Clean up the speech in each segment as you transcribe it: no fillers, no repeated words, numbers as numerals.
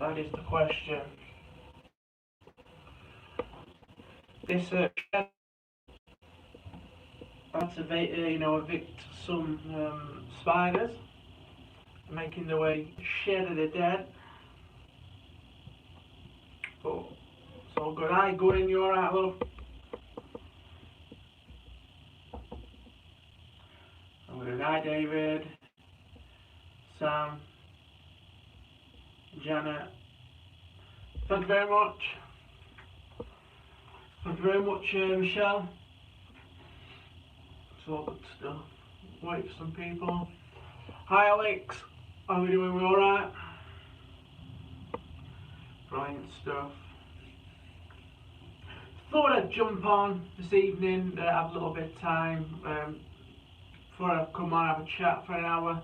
That is the question. This shed had to evict some spiders, making their way shed of the dead. But it's all good. Hi, Gwen, you alright, love? I'm good. Hi, David, Sam, Janet. Thank you very much. Thank you very much, Michelle. It's all good stuff. Wait for some people. Hi, Alex. How are we doing? We alright? Brilliant stuff. Thought I'd jump on this evening, have a little bit of time before I come on, have a chat for an hour,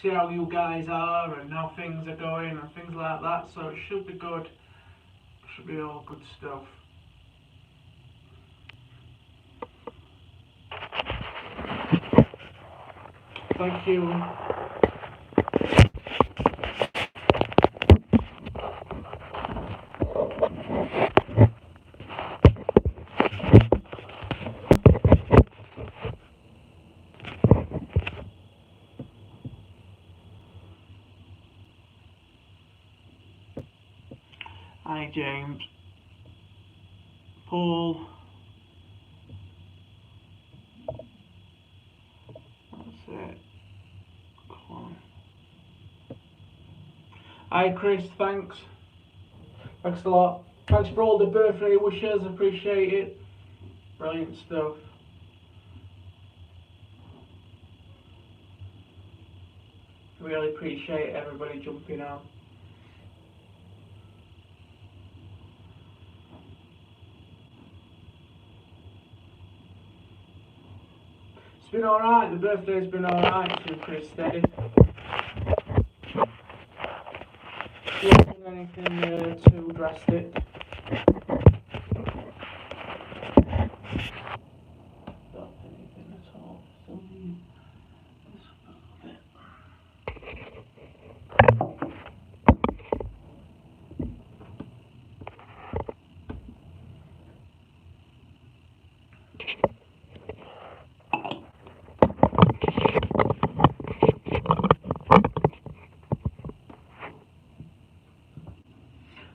see how you guys are and how things are going and things like that. So it should be good. Should be all good stuff. Thank you. Hi, James. Paul. That's it. Come on. Hi, Chris. Thanks. Thanks a lot. Thanks for all the birthday wishes. Appreciate it. Brilliant stuff. Really appreciate everybody jumping on. It's been alright, the birthday's been alright, it's been pretty steady. Not anything too drastic. Not anything at all.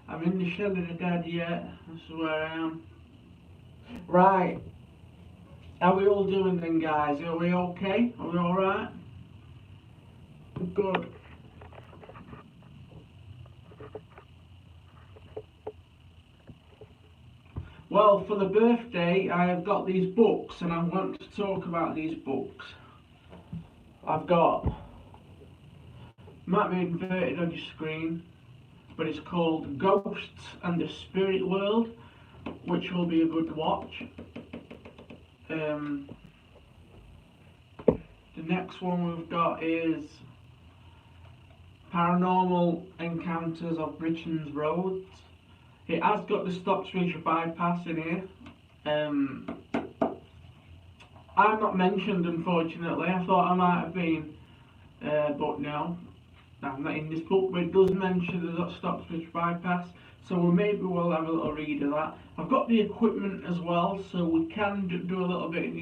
I'm in the shed of the dead yet, this is where I am. Right, how are we all doing then, guys? Are we okay? Are we alright? Good. Well, for the birthday, I have got these books and I want to talk about these books. I've got, might be inverted on your screen, but it's called Ghosts and the Spirit World, which will be a good watch. The next one we've got is Paranormal Encounters of Britain's Roads. It has got the stop switch bypass in here. I'm not mentioned, unfortunately. I thought I might have been, but no, I'm not in this book. But it does mention the stop switch bypass, so maybe we'll have a little read of that. I've got the equipment as well, so we can do a little bit,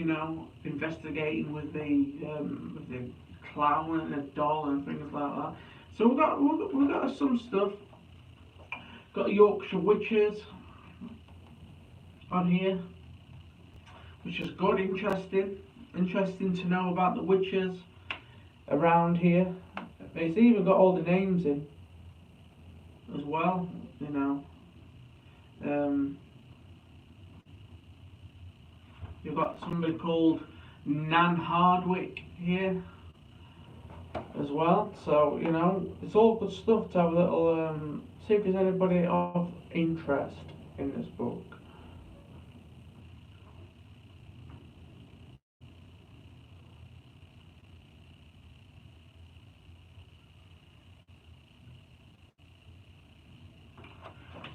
investigating with the clown and the doll and things like that. So we've got some stuff. Got Yorkshire Witches on here, which is good, interesting to know about the witches around here. It's even got all the names in as well, You've got somebody called Nan Hardwick here as well, so it's all good stuff to have a little see if there's anybody of interest in this book.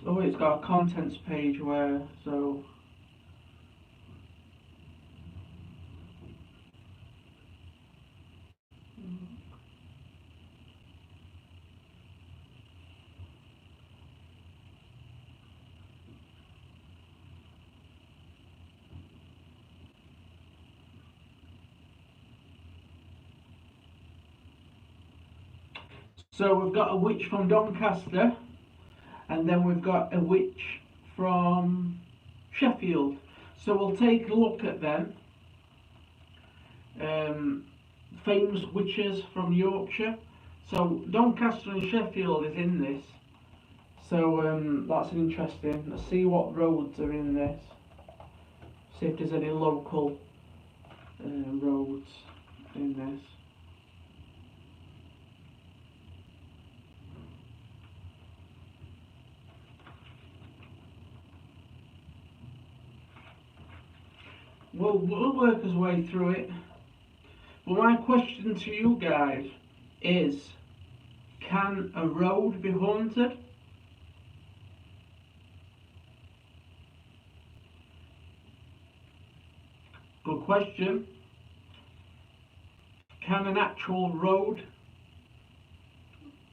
So it's got a contents page where So we've got a witch from Doncaster, and then we've got a witch from Sheffield. So we'll take a look at them. Famous witches from Yorkshire. So Doncaster and Sheffield is in this. So that's interesting. Let's see what roads are in this. See if there's any local roads in this. We'll work our way through it. But my question to you guys is, can a road be haunted? Good question. Can an actual road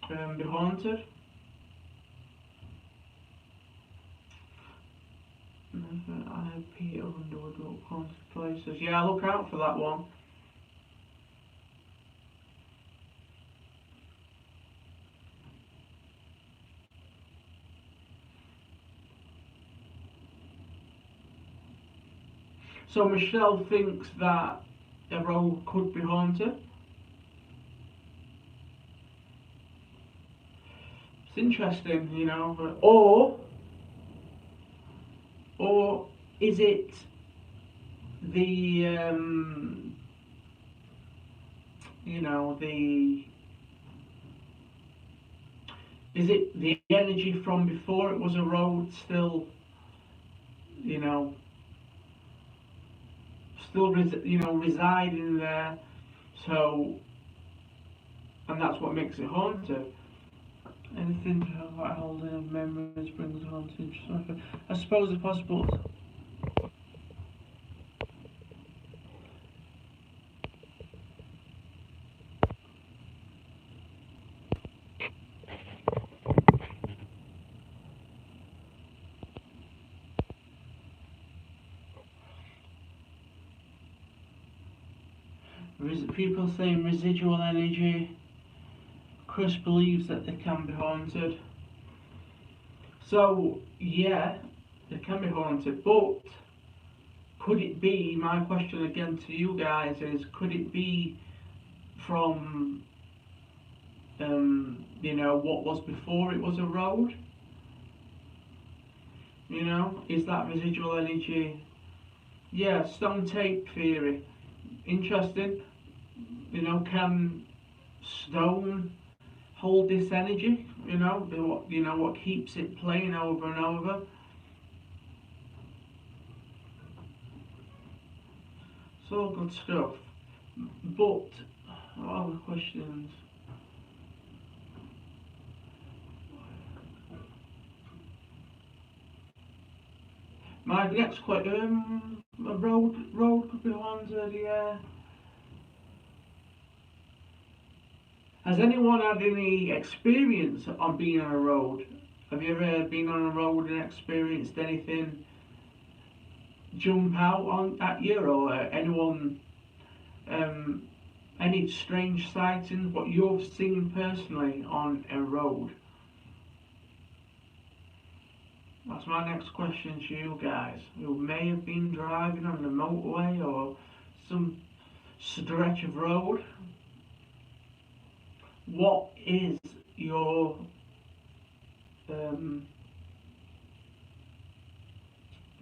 be haunted? IP Underwood haunted places. Yeah, look out for that one. So Michelle thinks that a road could be haunted. It's interesting, you know. Or is it the is it the energy from before it was a road still, residing there? So, and that's what makes it haunted. Anything about holding of memories brings haunted. I suppose it's possible. People saying residual energy. Chris believes that they can be haunted. So, yeah, they can be haunted, but could it be, my question again to you guys is, could it be from, what was before it was a road? Is that residual energy? Yeah, stone tape theory. Interesting. Can stone hold this energy? What keeps it playing over and over? It's all good stuff. But what other questions? My next question, a road could be haunted, yeah. Has anyone had any experience on being on a road? Have you ever been on a road and experienced anything jump out at you, or anyone, any strange sightings, what you've seen personally on a road? That's my next question to you guys, who may have been driving on the motorway or some stretch of road. What is your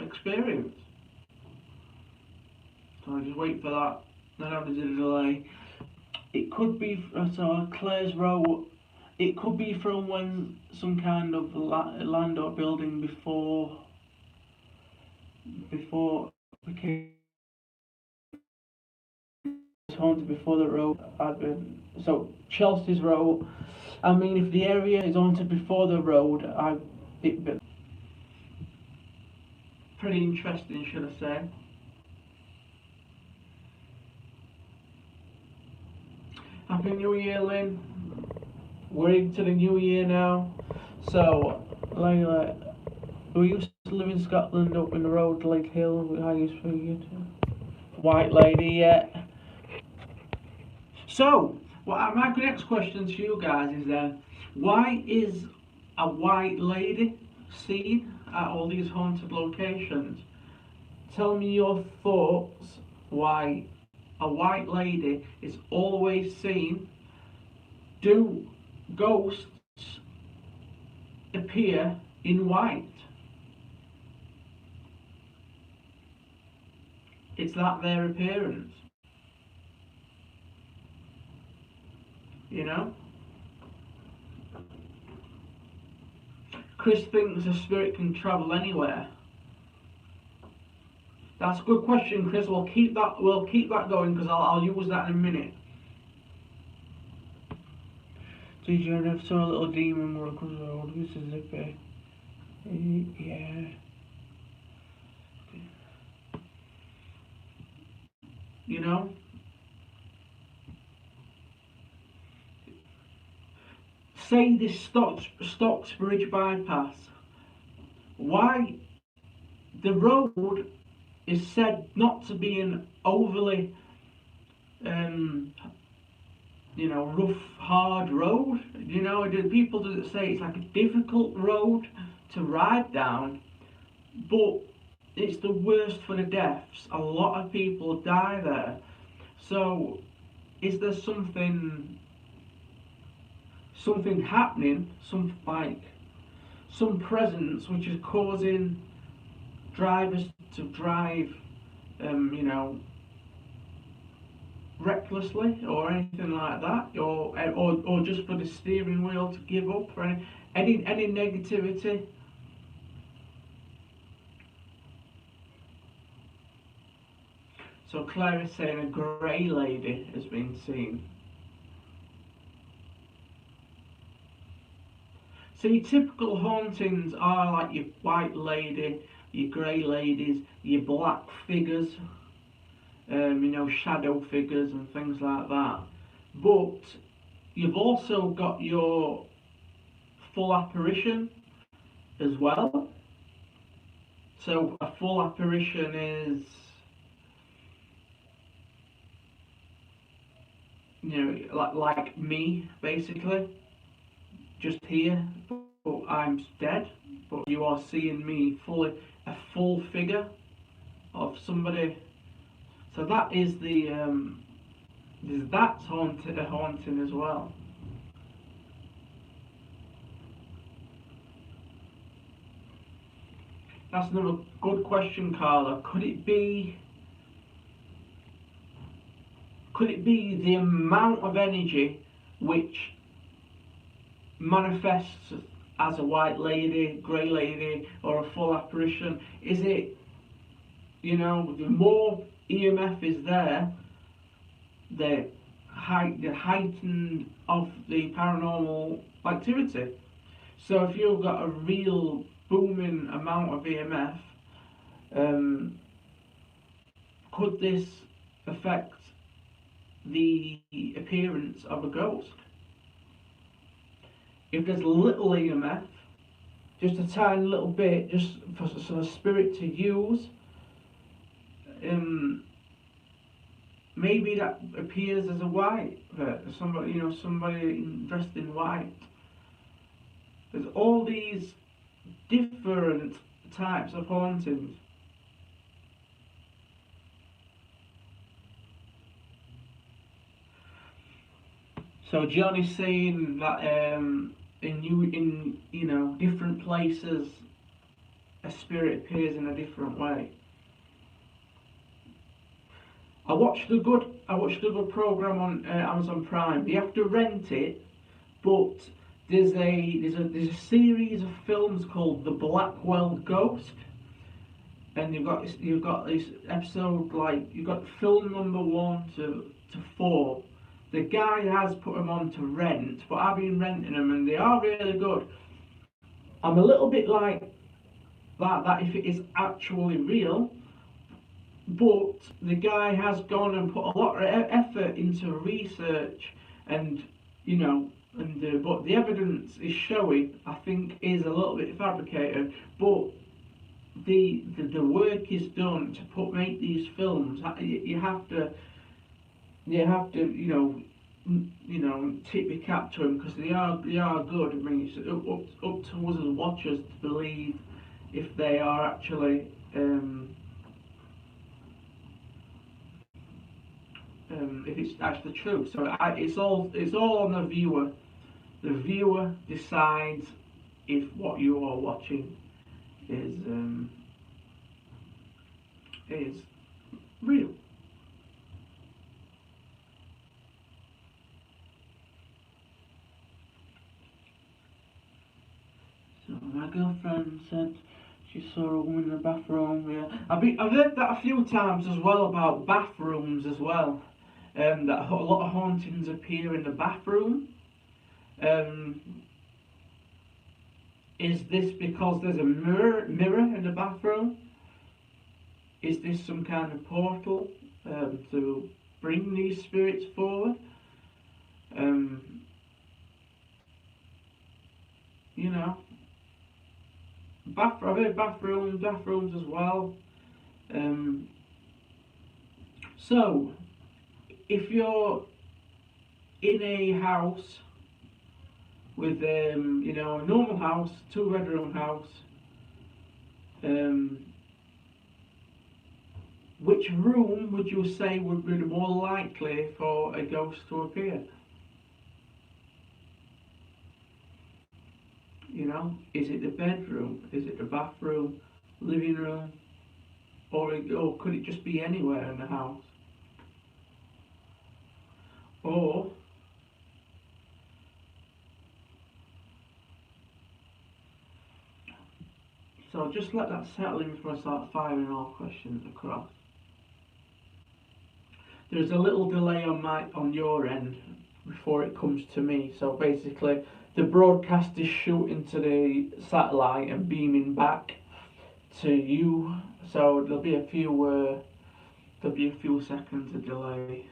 experience? So I just wait for that. I know there's a delay. It could be Claire's row. It could be from when some kind of land or building before became haunted, before the road had been. So Chelsea's road. I mean, if the area is haunted before the road, it been pretty interesting, should I say? Happy New Year, Lynn. We're into the new year now. So, Layla, we used to live in Scotland up in the road, Lake Hill. How you speak it? White lady, yeah. So, Well, my next question to you guys is then, why is a white lady seen at all these haunted locations? Tell me your thoughts why a white lady is always seen. Do ghosts appear in white? Is that their appearance? You know? Chris thinks a spirit can travel anywhere. That's a good question, Chris. We'll keep that. We'll keep that going because I'll use that in a minute. Did you ever saw a little demon walk on the road? This is zippy. Yeah. You know. Say this Stocksbridge bypass. Why the road is said not to be an overly, rough, hard road. You know, people do say it's like a difficult road to ride down, but it's the worst for the deafs. A lot of people die there. So, is there something happening? Some presence which is causing drivers to drive, recklessly or anything like that, or just for the steering wheel to give up, or any negativity. So Claire is saying a grey lady has been seen. See, typical hauntings are like your white lady, your grey ladies, your black figures, shadow figures and things like that. But you've also got your full apparition as well. So a full apparition is, like me, basically, just here, but I'm dead. But you are seeing me fully, a full figure of somebody. So that is that's a haunting as well. That's another good question, Carla. Could it be the amount of energy which manifests as a white lady, grey lady, or a full apparition? Is it, the more EMF is there, the heightened of the paranormal activity. So if you've got a real booming amount of EMF, could this affect the appearance of a ghost? If there's little EMF, just a tiny little bit, just for a spirit to use, maybe that appears as a white, somebody dressed in white. There's all these different types of hauntings. So John is saying that in different places, a spirit appears in a different way. I watched a good program on Amazon Prime. You have to rent it, but there's a series of films called The Blackwell Ghost, and you've got this episode, like you've got film number 1 to 4. The guy has put them on to rent, but I've been renting them and they are really good. I'm a little bit like that if it is actually real, but the guy has gone and put a lot of effort into research, and but the evidence is showing, I think, is a little bit fabricated, but the work is done to make these films. You have to you know, tip your cap to them, because they are good. I mean, it's up to us as watchers to believe if they are actually if it's actually true. So it's all on the viewer. The viewer decides if what you are watching is real. So my girlfriend said she saw a woman in the bathroom. Yeah, I've heard that a few times as well about bathrooms as well. That a lot of hauntings appear in the bathroom. Um, is this because there's a mirror in the bathroom? Is this some kind of portal to bring these spirits forward? You know, I've heard bathrooms as well. So, if you're in a house with, you know, a normal house, 2-bedroom house, which room would you say would be more likely for a ghost to appear? You know, is it the bedroom? Is it the bathroom? Living room? Or could it just be anywhere in the house? Or so just let that settle in before I start firing all questions across. There's a little delay on your end before it comes to me. So basically, the broadcast is shooting to the satellite and beaming back to you. So there'll be a few seconds of delay.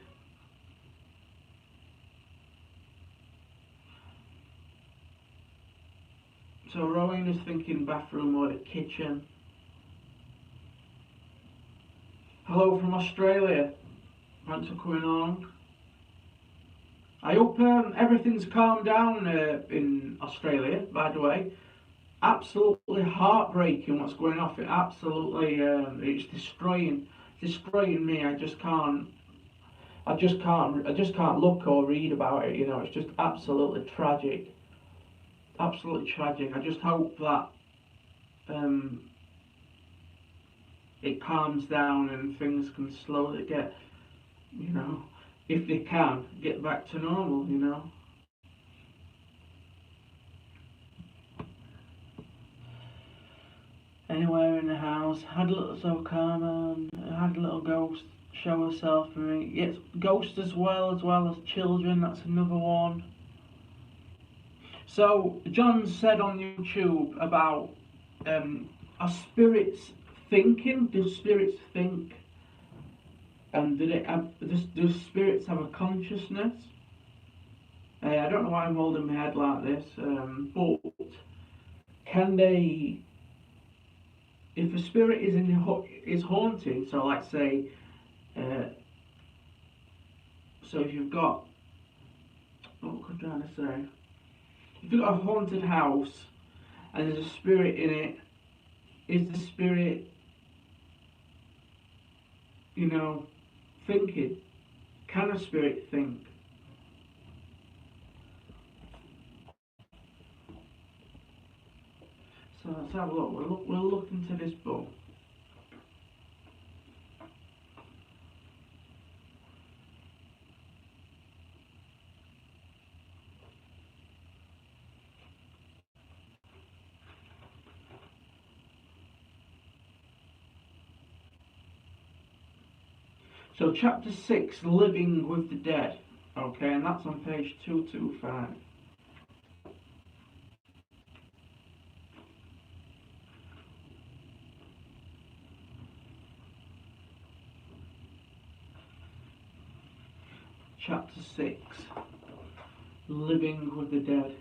So Rowan is thinking bathroom or the kitchen. Hello from Australia. Thanks for coming on. I hope everything's calmed down in Australia, by the way. Absolutely heartbreaking what's going on. It absolutely, it's destroying me. I just can't look or read about it. You know, it's just absolutely tragic. Absolutely tragic. I just hope that it calms down and things can slowly get, you know, if they can, get back to normal, you know. Anywhere in the house, had a little so calm, had a little ghost show herself for me. Yes, ghosts as well as children, that's another one. So, John said on YouTube about are spirits thinking? Do spirits think? And do spirits have a consciousness? I don't know why I'm holding my head like this, but can they, if a spirit is haunting, so like say, so if you've got, what am I trying to say? If you've got a haunted house and there's a spirit in it, is the spirit, you know, thinking? Can a spirit think? So let's have a look. We'll look into this book. So chapter 6, Living with the Dead. Okay, and that's on page 225. Chapter 6, Living with the Dead.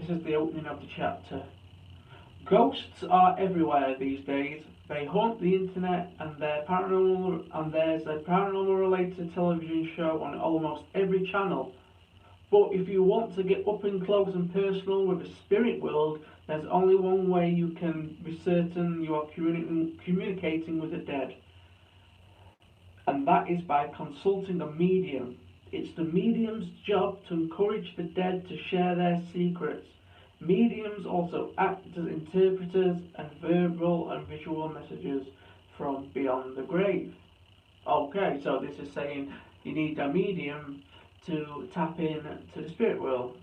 this is the opening of the chapter. Ghosts are everywhere these days. They haunt the internet, and there's a paranormal related television show on almost every channel. But if you want to get up and close and personal with the spirit world, there's only one way you can be certain you are communicating with the dead. And that is by consulting a medium. It's the medium's job to encourage the dead to share their secrets. Mediums also act as interpreters and verbal and visual messages from beyond the grave. Okay, so this is saying you need a medium to tap in to the spirit world.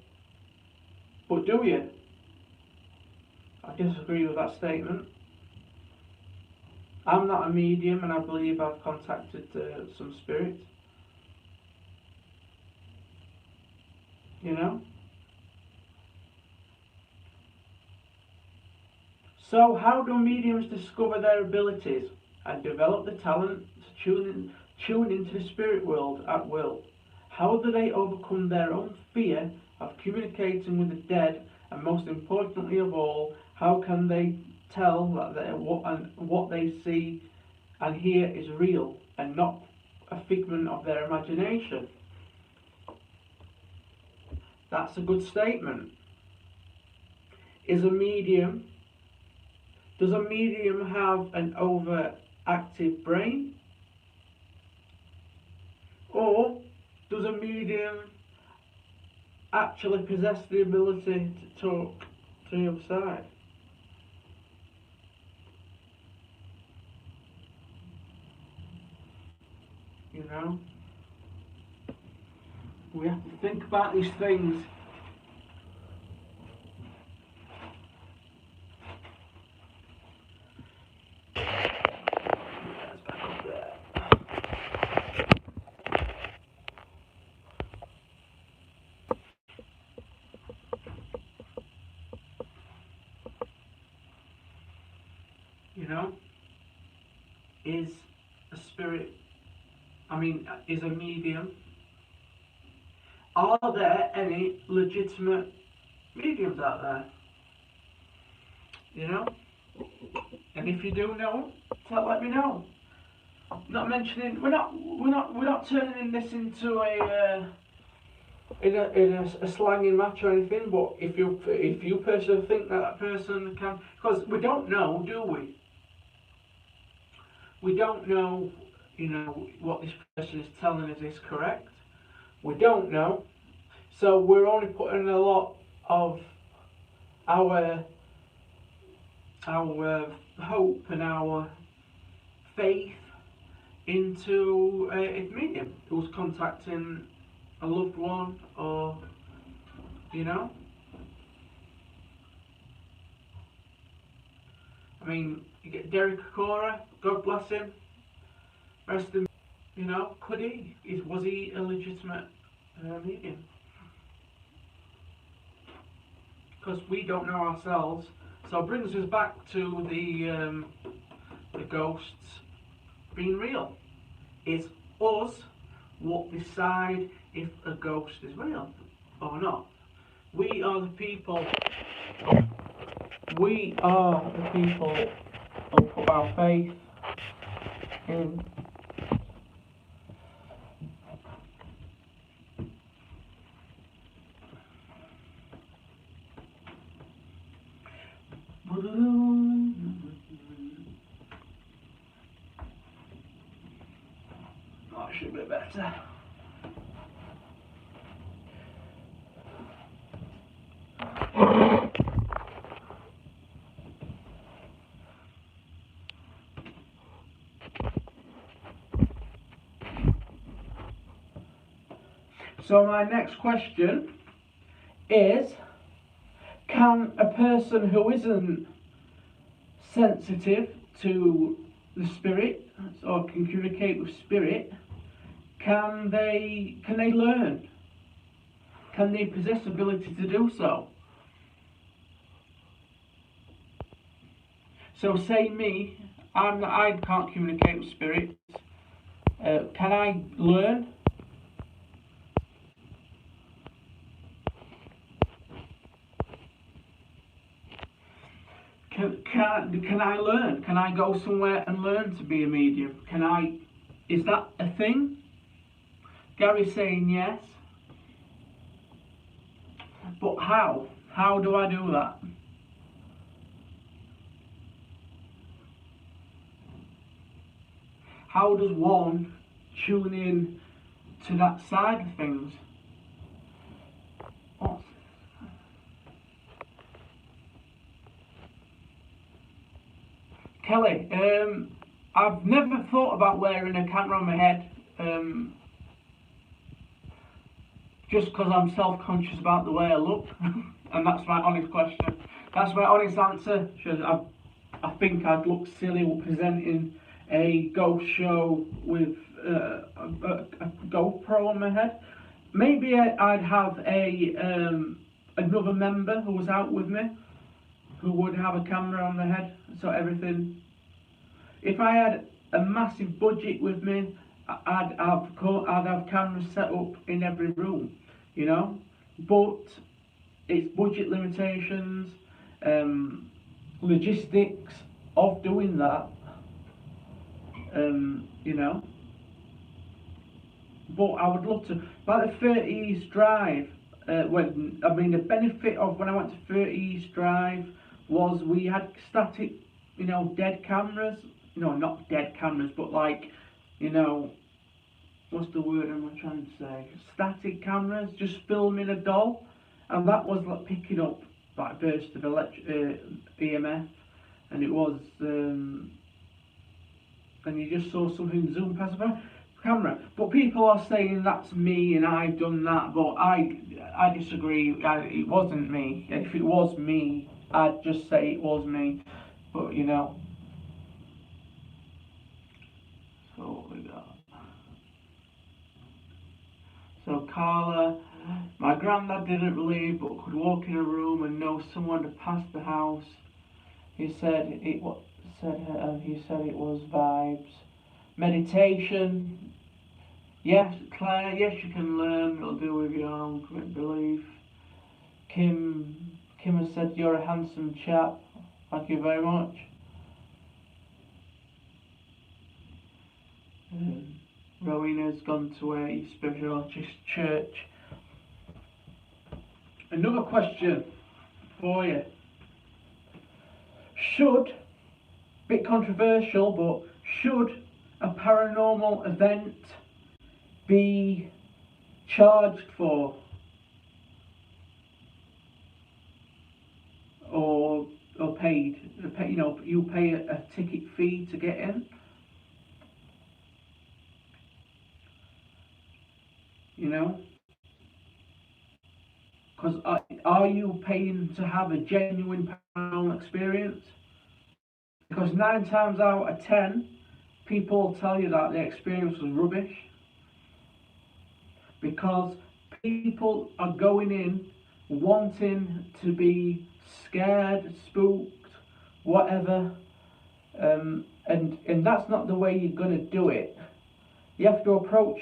But do you? I disagree with that statement. I'm not a medium, and I believe I've contacted some spirits. You know? So how do mediums discover their abilities and develop the talent to tune into the spirit world at will? How do they overcome their own fear of communicating with the dead, and most importantly of all, how can they tell that what they see and hear is real and not a figment of their imagination? That's a good statement. Does a medium have an overactive brain? Or does a medium actually possess the ability to talk to the other side? You know? We have to think about these things. You know, is a medium, are there any legitimate mediums out there? You know? And if you do know, let me know. Not mentioning, we're not turning this into a slanging match or anything, but if you personally think that person can, because we don't know, do we? We don't know, you know, what this person is telling us is correct. We don't know. So we're only putting a lot of our hope and our faith into a medium who's contacting a loved one, or, you know. I mean, you get Derek Cora, God bless him, rest in, you know, was he a legitimate medium? Because we don't know ourselves. So it brings us back to the ghosts being real. It's us what decide if a ghost is real or not. We are the people. We are the people who put our faith in. That should be better. So my next question is, can a person who isn't sensitive to the spirit or can communicate with spirit, can they learn? Can they possess ability to do so? So say me, I can't communicate with spirits. Can I learn? can I learn? Can I go somewhere and learn to be a medium? Is that a thing? Gary's saying yes. But how? How do I do that? How does one tune in to that side of things? Kelly, I've never thought about wearing a camera on my head, just because I'm self-conscious about the way I look, and that's my honest question. That's my honest answer. I think I'd look silly presenting a ghost show with a GoPro on my head. Maybe I'd have another member who was out with me, who would have a camera on their head, so everything. If I had a massive budget with me, I'd have cameras set up in every room, you know. But it's budget limitations, logistics of doing that, you know. But I would love to, like the 30 East Drive. The benefit of when I went to 30 East Drive was we had static, dead cameras. Not dead cameras, but like, what's the word am I trying to say? Static cameras, just filming a doll, and that was like picking up like bursts of EMF, and it was, and you just saw something zoom past the camera. But people are saying that's me and I've done that, but I disagree. It wasn't me. If it was me, I'd just say it was me. But so what we got? So Carla, my granddad didn't believe, but could walk in a room and know someone had passed the house. He said it was vibes. Meditation. Yes, Claire. Yes, you can learn. It'll do with your own belief. Kim has said you're a handsome chap. Thank you very much. Rowena's gone to a spiritualist church. Another question for you. Bit controversial, but should a paranormal event be charged for? Or paid? You pay a ticket fee to get in. Because are you paying to have a genuine paranormal experience? Because 9 times out of 10, people will tell you that the experience was rubbish. Because people are going in wanting to be scared, spooked, whatever, and that's not the way you're going to do it. You have to approach,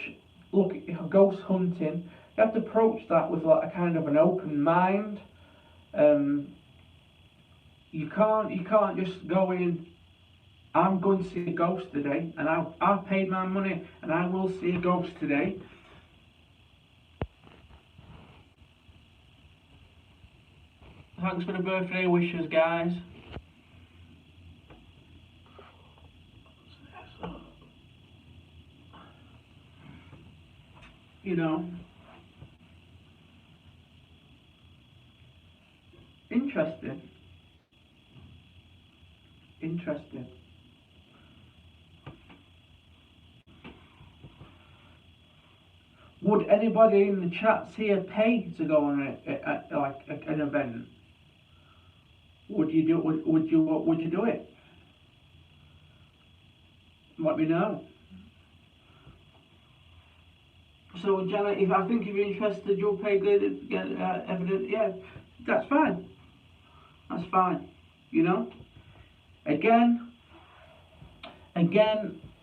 ghost hunting, you have to approach that with like a kind of an open mind. You can't just go in, I'm going to see a ghost today, and I've paid my money and I will see a ghost today. Thanks for the birthday wishes, guys. Interesting. Would anybody in the chats here pay to go on an event? Would you do it? Let me know. So Janet, if you're interested, you'll pay good to get evidence. Yeah, that's fine. That's fine. Again,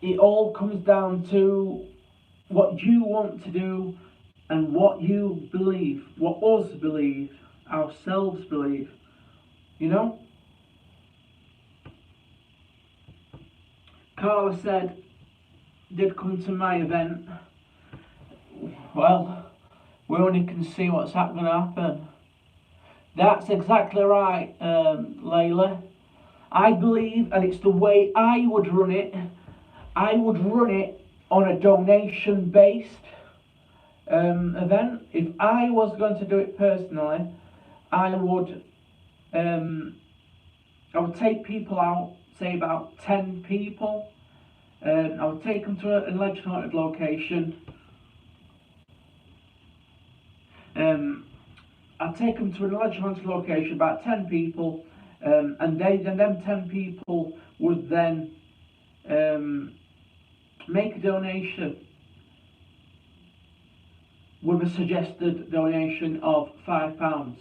it all comes down to what you want to do and what you believe, what us believe, ourselves believe. Carla said, did come to my event. Well, we only can see what's going to happen. That's exactly right, Layla. I believe, and it's the way I would run it, I would run it on a donation-based event. If I was going to do it personally, I would take people out, say about 10 people. I would take them to a legend haunted location. I'd take them to a legend haunted location, about 10 people, and them 10 people would then make a donation with a suggested donation of £5.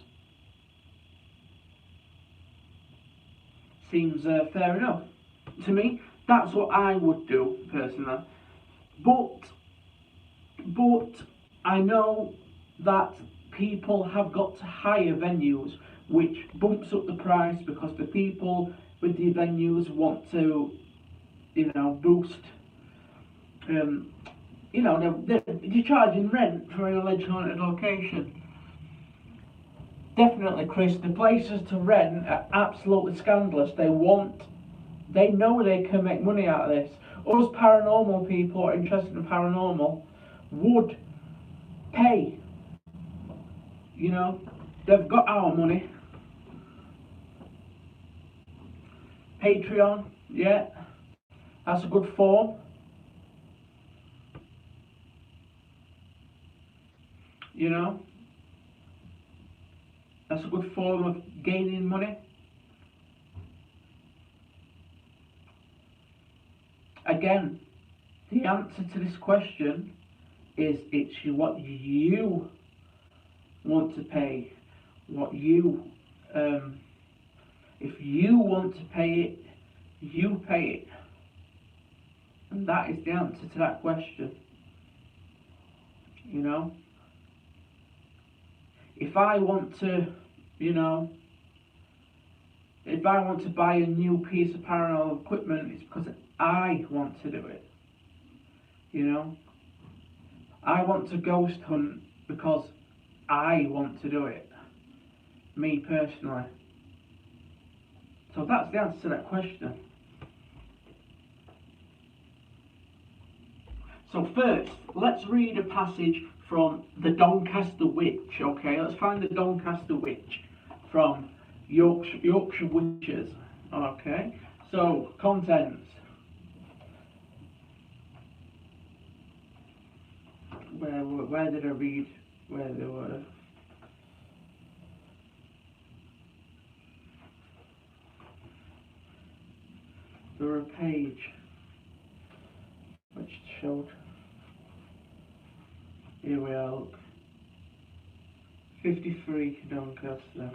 Seems fair enough to me. That's what I would do personally. But I know that people have got to hire venues, which bumps up the price because the people with the venues want to, boost. You're charging rent for an alleged haunted location. Definitely, Chris, the places to rent are absolutely scandalous. They know they can make money out of this. Us paranormal people who are interested in paranormal would pay. They've got our money. Patreon, yeah, that's a good form. That's a good form of gaining money. Again, the answer to this question is it's what you want to pay. If you want to pay it, you pay it. And that is the answer to that question. If I want to, buy a new piece of paranormal equipment, it's because I want to do it. I want to ghost hunt because I want to do it. Me personally. So that's the answer to that question. So first, let's read a passage from the Doncaster Witch. Okay, let's find the Doncaster Witch from Yorkshire Witches. Okay, so contents. Where did I read where they were? There were a page which showed. Here we are, look. 53 Doncaster.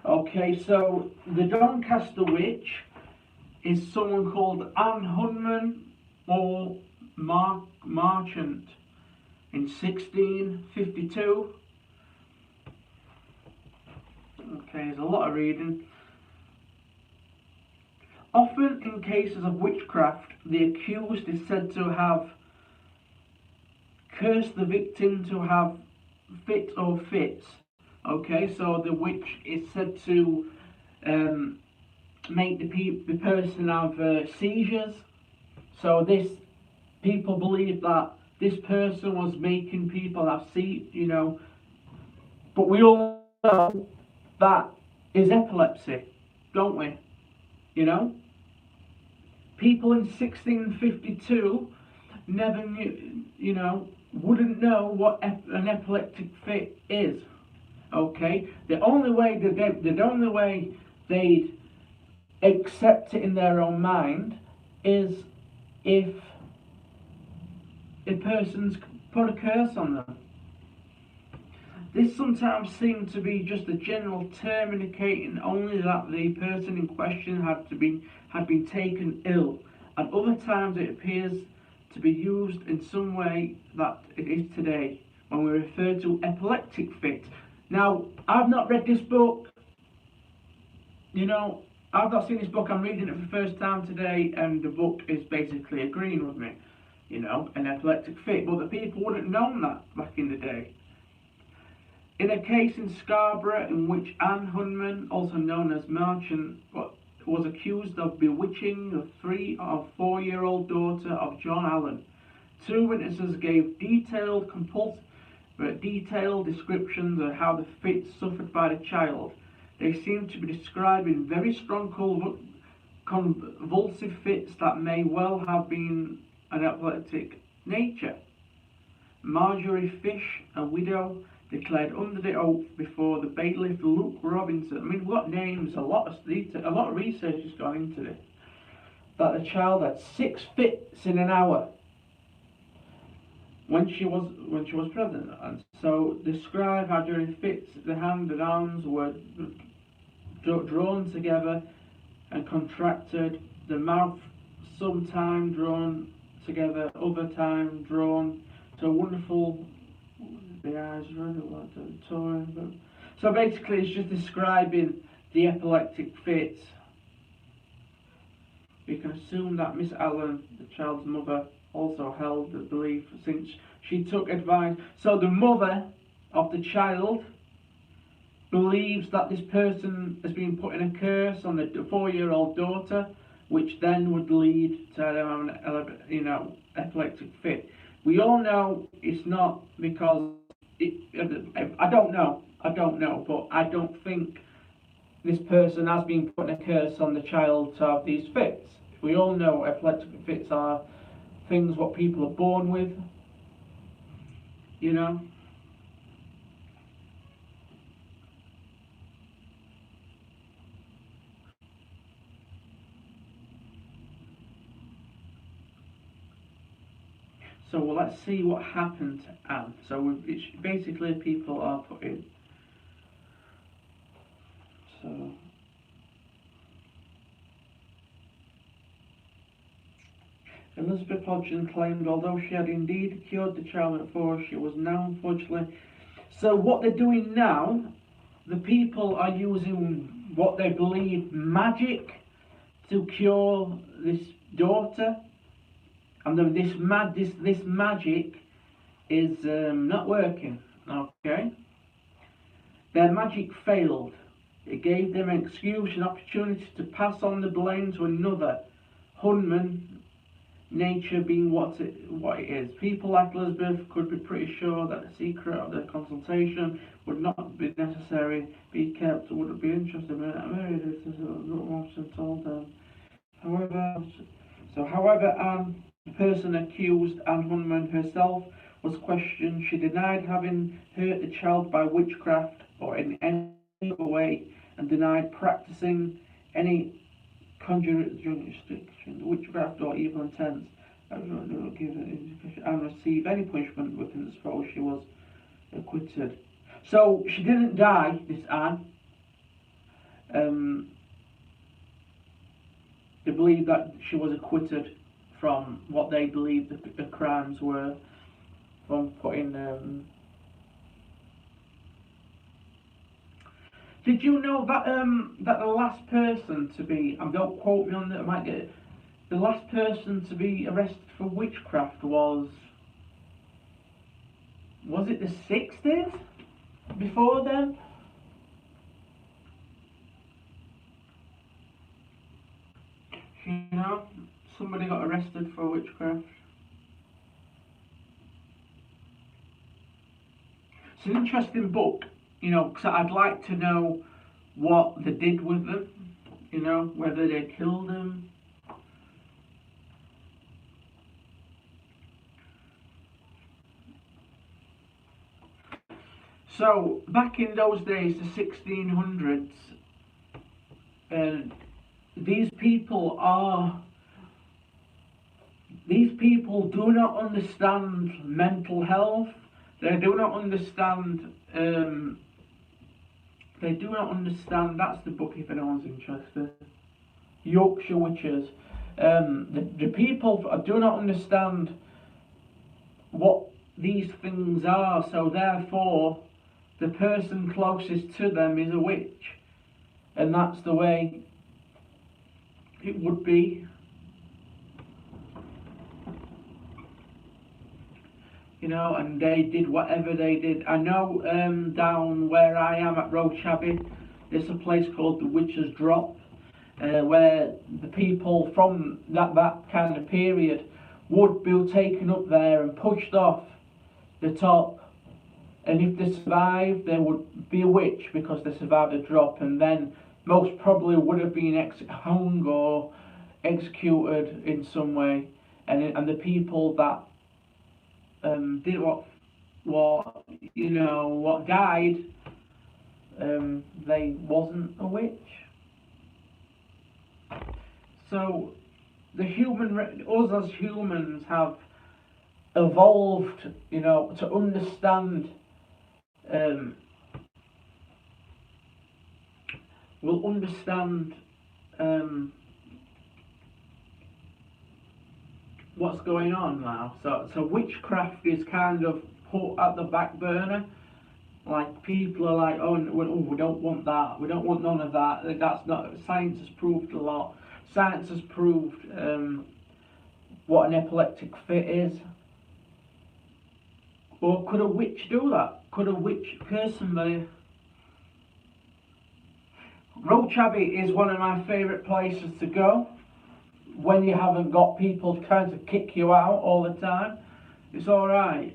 Okay, so the Doncaster Witch is someone called Anne Hunman or Marchant in 1652. Okay, there's a lot of reading. Often in cases of witchcraft, the accused is said to have cursed the victim to have fit or fits. Okay, so the witch is said to make the person have seizures. So people believe that this person was making people have seizures, but we all know that is epilepsy, don't we? People in 1652 never knew, wouldn't know what an epileptic fit is. Okay, the only way they'd accept it in their own mind is if a person's put a curse on them. This sometimes seemed to be just a general term indicating only that the person in question had been taken ill, and other times it appears to be used in some way that it is today when we refer to epileptic fit. Now, I've not read this book, you know, I've not seen this book. I'm reading it for the first time today, and the book is basically agreeing with me, you know, an epileptic fit. But the people wouldn't have known that back in the day. In a case in Scarborough in which Anne Hunman, also known as Marchant, was accused of bewitching the 3 or 4-year-old daughter of John Allen, 2 witnesses gave detailed descriptions of how the fits suffered by the child. They seem to be describing very strong convulsive fits that may well have been an epileptic nature. Marjorie Fish, a widow, declared under the oath before the bailiff Luke Robinson. I mean, what names? A lot of research has gone into this. That the child had 6 fits in an hour when she was pregnant, and so describe how during fits the hand and arms were drawn together and contracted, the mouth sometime drawn together, other time drawn. So wonderful, the eyes really. So basically it's just describing the epileptic fits. We can assume that Miss Allen, the child's mother, also held the belief since she took advice. So the mother of the child believes that this person has been putting a curse on the 4-year-old daughter, which then would lead to an epileptic fit. We all know it's not because I don't know, but I don't think this person has been putting a curse on the child to have these fits. We all know epileptic fits are things what people are born with, you know. So well, let's see what happened to Anne. So it's basically people are putting. So Elizabeth Hodgson claimed although she had indeed cured the child at 4, she was now unfortunately. So what they're doing now, the people are using what they believe magic to cure this daughter. And then this magic is not working, okay? Their magic failed. It gave them an excuse, an opportunity to pass on the blame to another. Hunman, nature being what it is. People like Elizabeth could be pretty sure that the secret of the consultation would not be necessary, be kept, wouldn't be interested in it. Mary, this is what Watson told them. However, Anne, the person accused, Anne Hunman herself, was questioned. She denied having hurt the child by witchcraft or in any other way, and denied practicing any conjuration, witchcraft or evil intent, and receive any punishment within the suppose she was acquitted. So she didn't die, this Anne. They believe that she was acquitted from what they believe the crimes were, from putting. Did you know that that the last person to be, don't quote me on that, I might get it, the last person to be arrested for witchcraft was it the 60s? Before then? You know, somebody got arrested for witchcraft. It's an interesting book, you know, because I'd like to know what they did with them, you know, whether they killed them. So, back in those days, the 1600s, these people do not understand mental health. They do not understand they do not understand. That's the book if anyone's interested. Yorkshire Witches. The people do not understand what these things are, so therefore the person closest to them is a witch, and that's the way it would be. You know, and they did whatever they did. I know down where I am at Roach Abbey, there's a place called the Witch's Drop, where the people from that kind of period would be taken up there and pushed off the top, and if they survived, they would be a witch because they survived the drop, and then most probably would have been hung or executed in some way, and the people that did what died, they wasn't a witch. So us as humans have evolved, to understand. We'll understand what's going on now. So witchcraft is kind of put at the back burner. Like, people are like, oh, we don't want that. We don't want none of that. That's not. Science has proved a lot. Science has proved what an epileptic fit is. Or could a witch do that? Could a witch personally? Roach Abbey is one of my favourite places to go when you haven't got people trying to kick you out all the time. It's alright.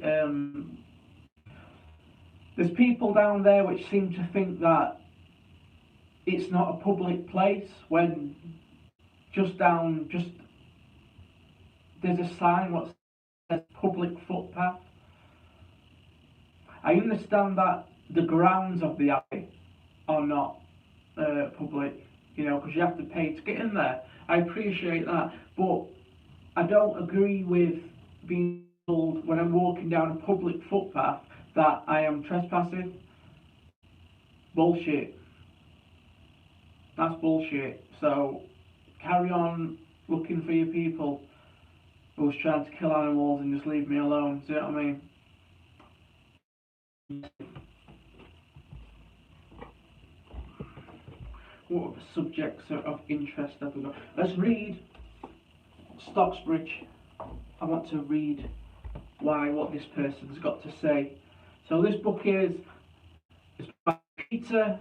There's people down there which seem to think that it's not a public place when just there's a sign what says public footpath. I understand that the grounds of the Abbey are not public, because you have to pay to get in there. I appreciate that, but I don't agree with being told when I'm walking down a public footpath that I am trespassing. Bullshit. That's bullshit. So carry on looking for your people who's trying to kill animals and just leave me alone. Do you know what I mean? What other subjects of interest have we got? Let's read Stocksbridge. I want to read what this person's got to say. So this book is by Peter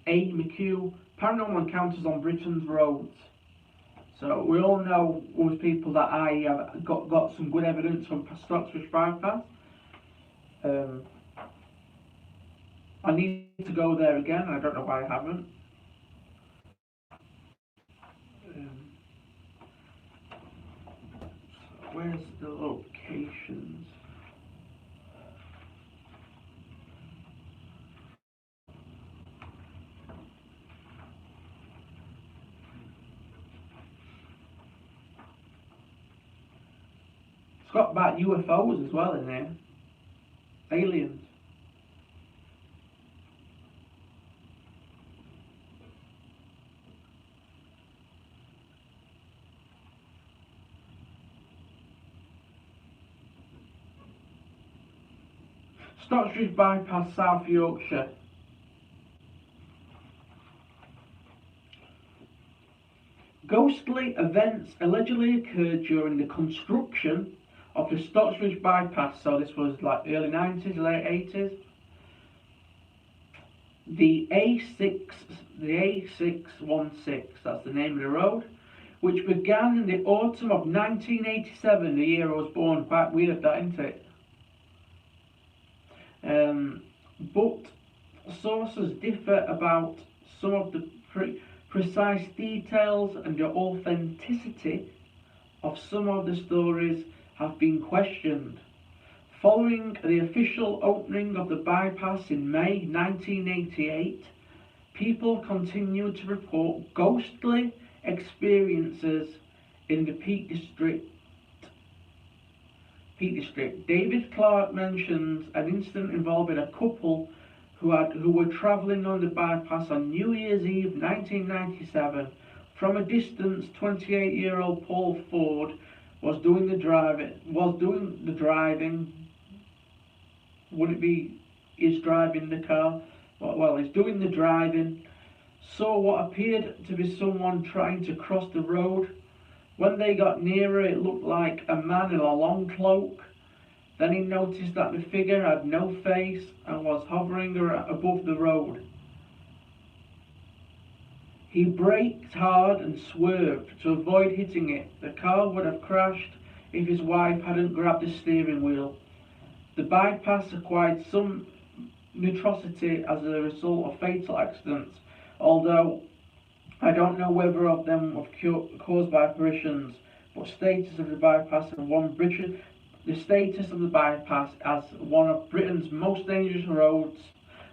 A. McHugh, Paranormal Encounters on Britain's Roads. So we all know those people that I have got some good evidence from Stocksbridge bypass. I need to go there again. I don't know why I haven't. Where's the locations? It's got about UFOs as well in there. Aliens. Stocksbridge bypass, South Yorkshire. Ghostly events allegedly occurred during the construction of the Stocksbridge bypass. So this was like the early 90s, late 80s. The A616, that's the name of the road, which began in the autumn of 1987, the year I was born. Quite weird that, isn't it? But sources differ about some of the precise details, and the authenticity of some of the stories have been questioned. Following the official opening of the bypass in May 1988, people continued to report ghostly experiences in the Peak District. Peak District. David Clark mentions an incident involving a couple who were travelling on the bypass on New Year's Eve 1997. From a distance, 28-year-old Paul Ford was doing the driving. Would it be is driving the car? Well, he's doing the driving. Saw what appeared to be someone trying to cross the road. When they got nearer, it looked like a man in a long cloak. Then he noticed that the figure had no face and was hovering above the road. He braked hard and swerved to avoid hitting it. The car would have crashed if his wife hadn't grabbed the steering wheel. The bypass acquired some notoriety as a result of fatal accidents, although I don't know whether of them were caused by apparitions, but status of the bypass as one of Britain's most dangerous roads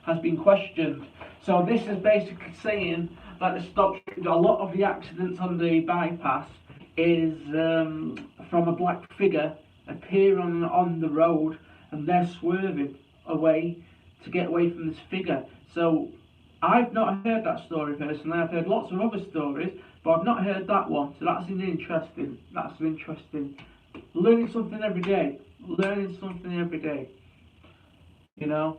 has been questioned. So this is basically saying that a lot of the accidents on the bypass is from a black figure appearing on the road, and they're swerving away to get away from this figure. So I've not heard that story personally. I've heard lots of other stories, but I've not heard that one. So that's interesting. That's interesting. Learning something every day. Learning something every day. You know?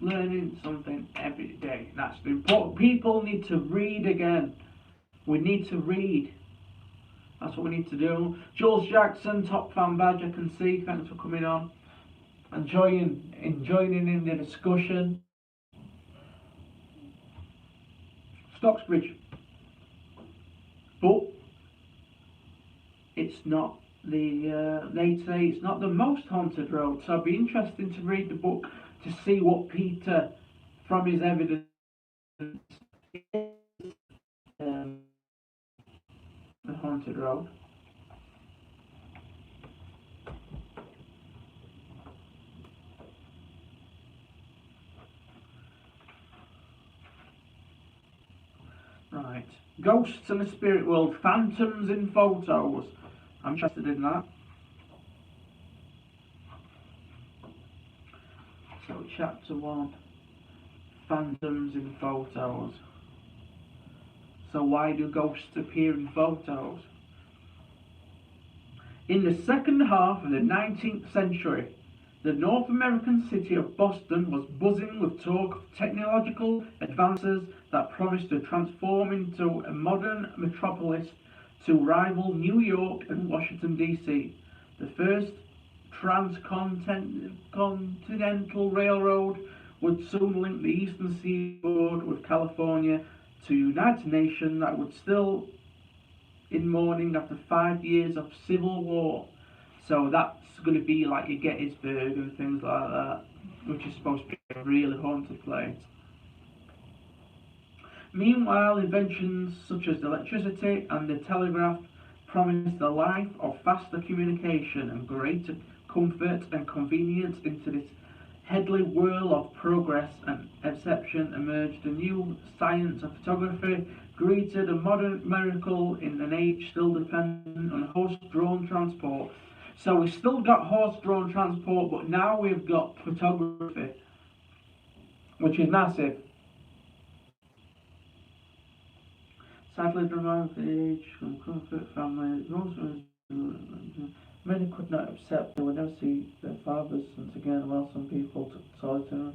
Learning something every day. That's the important. People need to read again. We need to read. That's what we need to do. Jules Jackson, top fan badge, I can see. Thanks for coming on and joining in the discussion. Stocksbridge, but it's not they say it's not the most haunted road, so it'd be interesting to read the book to see what Peter, from his evidence, the haunted road. Right. Ghosts in the spirit world, phantoms in photos. I'm interested in that. So chapter 1, phantoms in photos. So why do ghosts appear in photos? In the second half of the 19th century, the North American city of Boston was buzzing with talk of technological advances that promised to transform into a modern metropolis to rival New York and Washington, D.C. The first transcontinental railroad would soon link the eastern seaboard with California to a united nation that would still in mourning after 5 years of civil war. So that's going to be like your Gettysburg and things like that, which is supposed to be a really haunted place. Meanwhile, inventions such as electricity and the telegraph promised a life of faster communication and greater comfort and convenience. Into this headley whirl of progress and exception emerged a new science of photography, greeted a modern miracle in an age still dependent on horse-drawn transport. So we've still got horse-drawn transport, but now we've got photography, which is massive. Sadly, dramatic age from comfort family, many could not accept they would never see their fathers once again, while some people took solitary.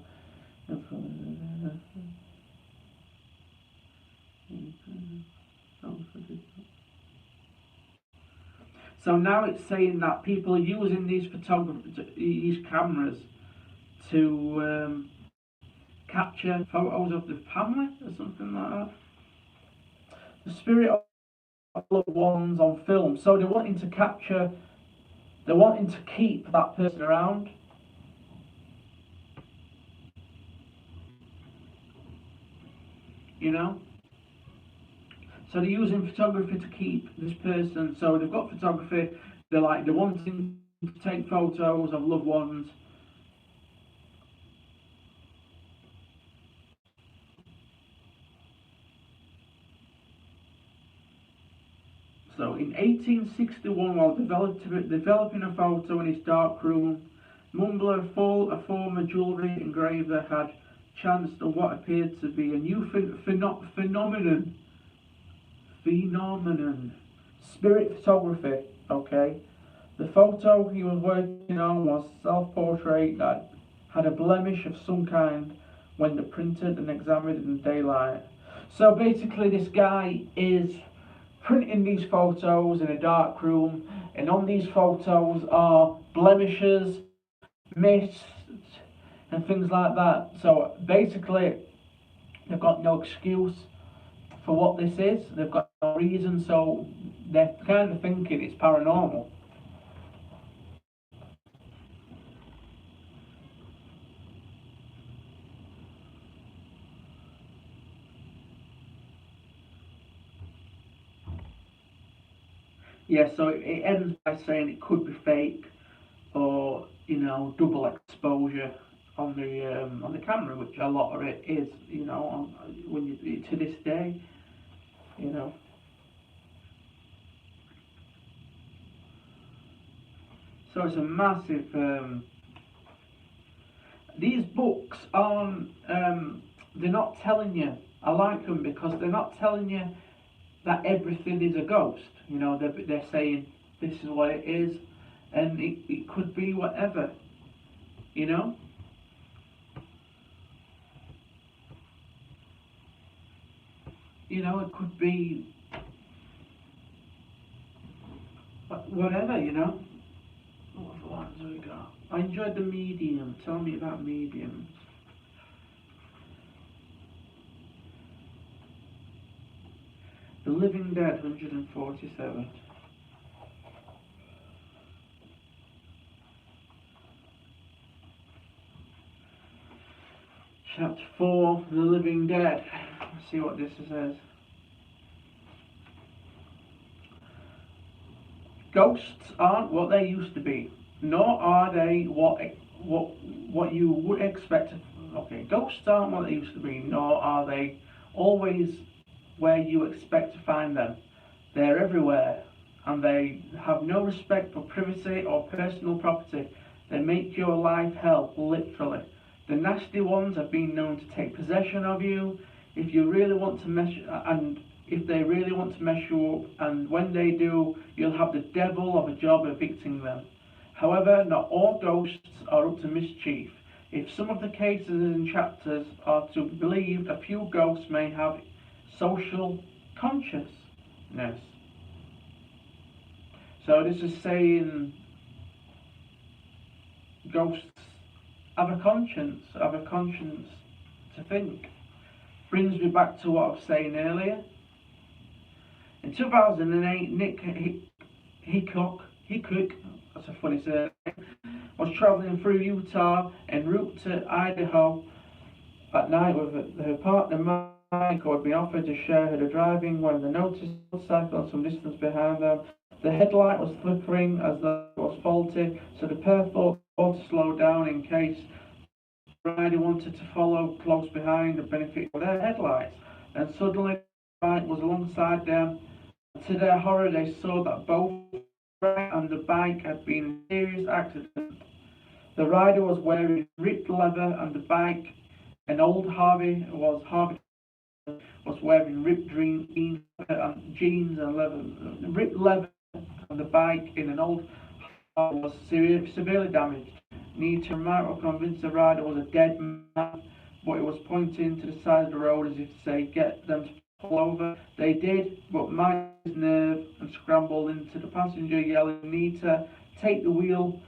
So now it's saying that people are using these cameras to capture photos of the family or something like that. The spirit of loved ones on film. So they're wanting to keep that person around. You know? So they're using photography to keep this person. So they've got photography, they're wanting to take photos of loved ones. So in 1861, while developing a photo in his dark room, Mumbler, a former jewellery engraver, had chanced on what appeared to be a new phenomenon. Spirit photography, okay? The photo he was working on was self-portrait that had a blemish of some kind when printed and examined in daylight. So basically this guy is printing these photos in a dark room, and on these photos are blemishes, mists, and things like that. So basically they've got no excuse for what this is, they've got no reason, so they're kind of thinking it's paranormal. Yeah, so it ends by saying it could be fake, or double exposure on the camera, which a lot of it is, when you to this day, you know. So it's a massive. These books aren't. They're not telling you. I like them because they're not telling you that everything is a ghost. They're saying this is what it is, and it could be whatever. You know. It could be whatever. What other ones have we got? I enjoyed the Medium. Tell me about Medium. The Living Dead, 147. Chapter 4, The Living Dead. Let's see what this says. Ghosts aren't what they used to be, nor are they what you would expect. Okay, ghosts aren't what they used to be, nor are they always where you expect to find them. They're everywhere, and they have no respect for privacy or personal property. They make your life hell, literally. The nasty ones have been known to take possession of you if you really want to mess, and if they really want to mess you up, and when they do, you'll have the devil of a job evicting them. However, not all ghosts are up to mischief. If some of the cases in chapters are to be believed, a few ghosts may have social consciousness. So this is saying ghosts have a conscience to think. Brings me back to what I was saying earlier. In 2008, Nick Hickok, that's a funny surname, was travelling through Utah en route to Idaho at night with her partner Mike, who had been offered to share her driving when they noticed a motorcycle some distance behind them. The headlight was flickering as though it was faulty, so the pair thought to slow down in case the rider wanted to follow close behind and benefit from their headlights. And suddenly the bike was alongside them. To their horror, they saw that both the rider and the bike had been in a serious accident. The rider was wearing ripped leather, and the bike, an old Harvey was wearing ripped jeans and leather. Ripped leather, and the bike in an old Harvey was severely damaged. Neither might have convinced the rider was a dead man, but he was pointing to the side of the road as if to say, "Get them to pull over." They did, but Mike's nerve and scrambled into the passenger, yelling, "Nita, take the wheel."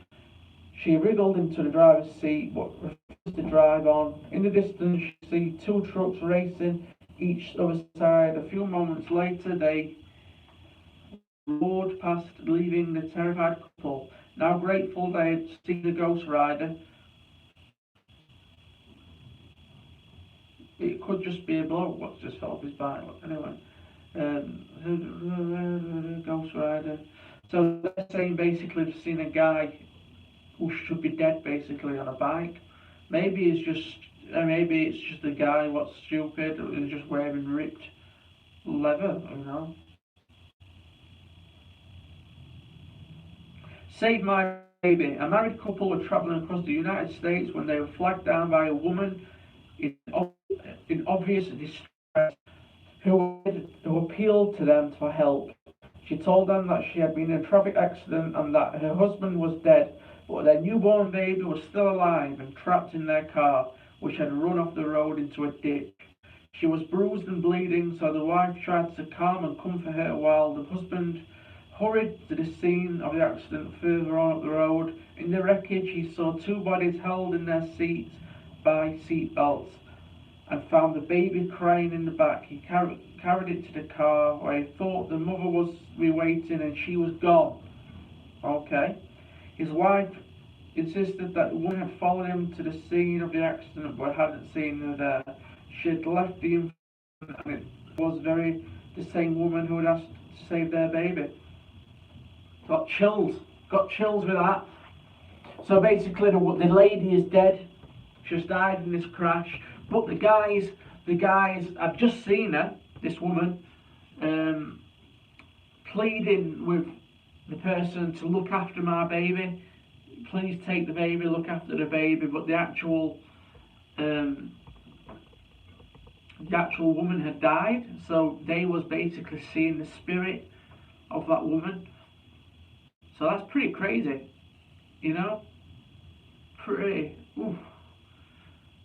She wriggled into the driver's seat, but refused to drive on. In the distance, she see two trucks racing each other side. A few moments later, they roared past, leaving the terrified couple. Now grateful they had seen the ghost rider. It could just be a bloke what's just fell off his bike. Anyway, ghost rider. So they're saying basically they've seen a guy who should be dead basically on a bike. Maybe it's just a guy what's stupid who's just wearing ripped leather. Save my baby. A married couple were travelling across the United States when they were flagged down by a woman in obvious distress who appealed to them for help. She told them that she had been in a traffic accident and that her husband was dead, but their newborn baby was still alive and trapped in their car, which had run off the road into a ditch. She was bruised and bleeding, so the wife tried to calm and comfort her while the husband hurried to the scene of the accident further on up the road. In the wreckage, he saw two bodies held in their seats by seat belts and found the baby crying in the back. He carried it to the car where he thought the mother was waiting and she was gone. Okay. His wife insisted that the woman had followed him to the scene of the accident but hadn't seen her there. She had left the infant and it was the same woman who had asked to save their baby. Got chills with that. So basically the lady is dead. She's died in this crash. But the guys, I've just seen her, this woman, pleading with the person to look after my baby. Please take the baby, look after the baby. But the actual woman had died. So they was basically seeing the spirit of that woman. So that's pretty crazy, you know? Pretty, oof.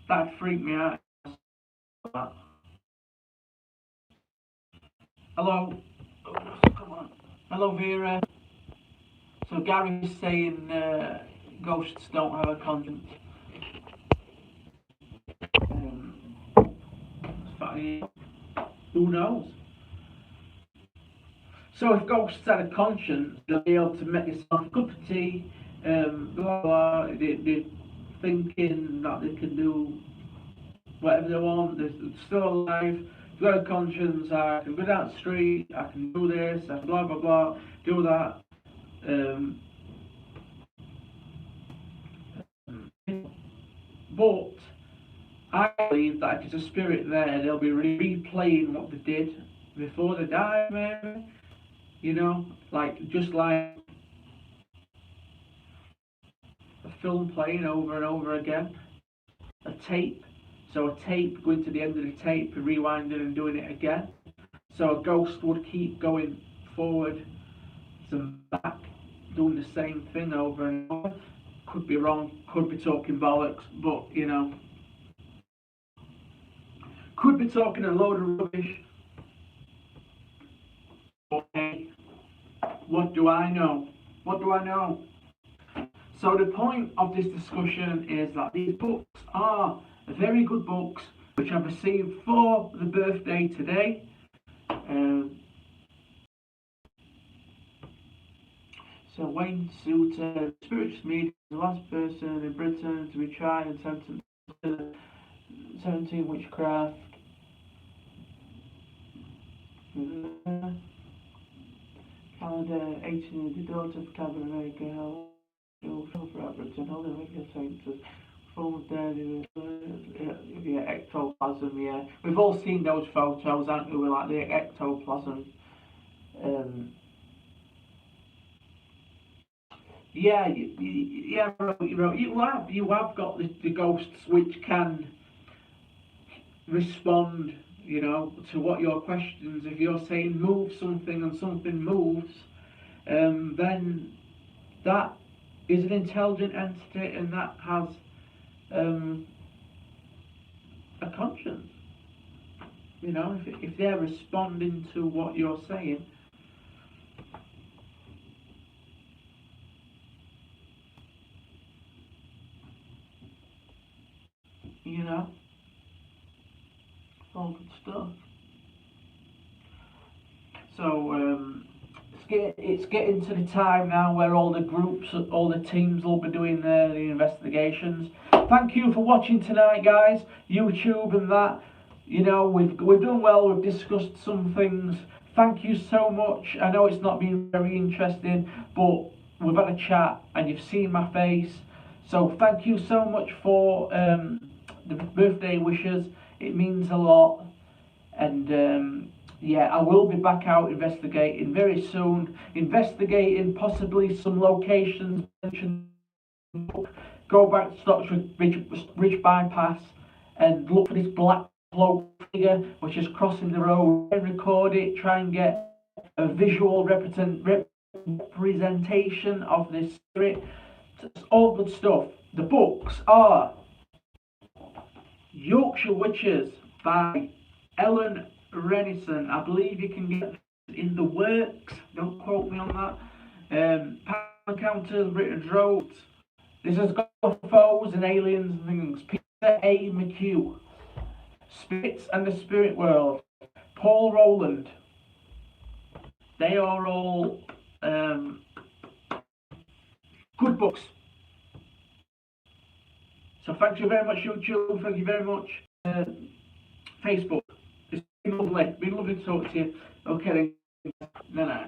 That freaked me out. Hello. Come on. Hello, Vera. So Gary's saying ghosts don't have a conscience. Who knows? So if ghosts had a conscience, they'll be able to make yourself a cup of tea, blah blah. They're thinking that they can do whatever they want. They're still alive. If you've got a conscience, I can go down the street, I can do this, I can blah blah blah, do that. But I believe that if there's a spirit there, they'll be replaying what they did before they died, maybe. You know, just like a film playing over and over again. A tape. So a tape, going to the end of the tape, rewinding and doing it again. So a ghost would keep going forward and back, doing the same thing over and over. Could be wrong, could be talking bollocks, but you know, could be talking a load of rubbish. Okay, what do I know? What do I know? So the point of this discussion is that these books are very good books, which I've received for the birthday today. So Wayne Suter, spiritual medium, the last person in Britain to be tried and sentenced to 17 witchcraft. Canada, 18, the daughter of Cabin America, held for Britain, holding regular sentences. Form of dairy, yeah, ectoplasm, yeah. We've all seen those photos, haven't we? Like the ectoplasm. Yeah, you have got the ghosts which can respond, you know, to what your questions. If you're saying move something and something moves, then that is an intelligent entity and that has a conscience. You know, if they're responding to what you're saying. You know, all good stuff. So it's getting to the time now where all the groups, all the teams will be doing the investigations. Thank you for watching tonight, guys. YouTube and that. You know, we've done well. We've discussed some things. Thank you so much. I know it's not been very interesting, but we've had a chat and you've seen my face. So thank you so much for the birthday wishes. It means a lot. And yeah, I will be back out investigating very soon. Investigating possibly some locations mentioned. Go back to Stockbridge Bridge bypass and look for this black cloak figure which is crossing the road, and record it. Try and get a visual representation of this spirit. It's all good stuff. The books are Yorkshire Witches by Ellen Renison. I believe you can get in the works. Don't quote me on that. Paranormal Encounters, Britain's Road. This has got UFOs and aliens and things. Peter A. McHugh. Spirits and the Spirit World. Paul Rowland. They are all good books. So thank you very much, YouTube. Thank you very much, Facebook. It's been lovely. Been lovely to talk to you. Okay then. No.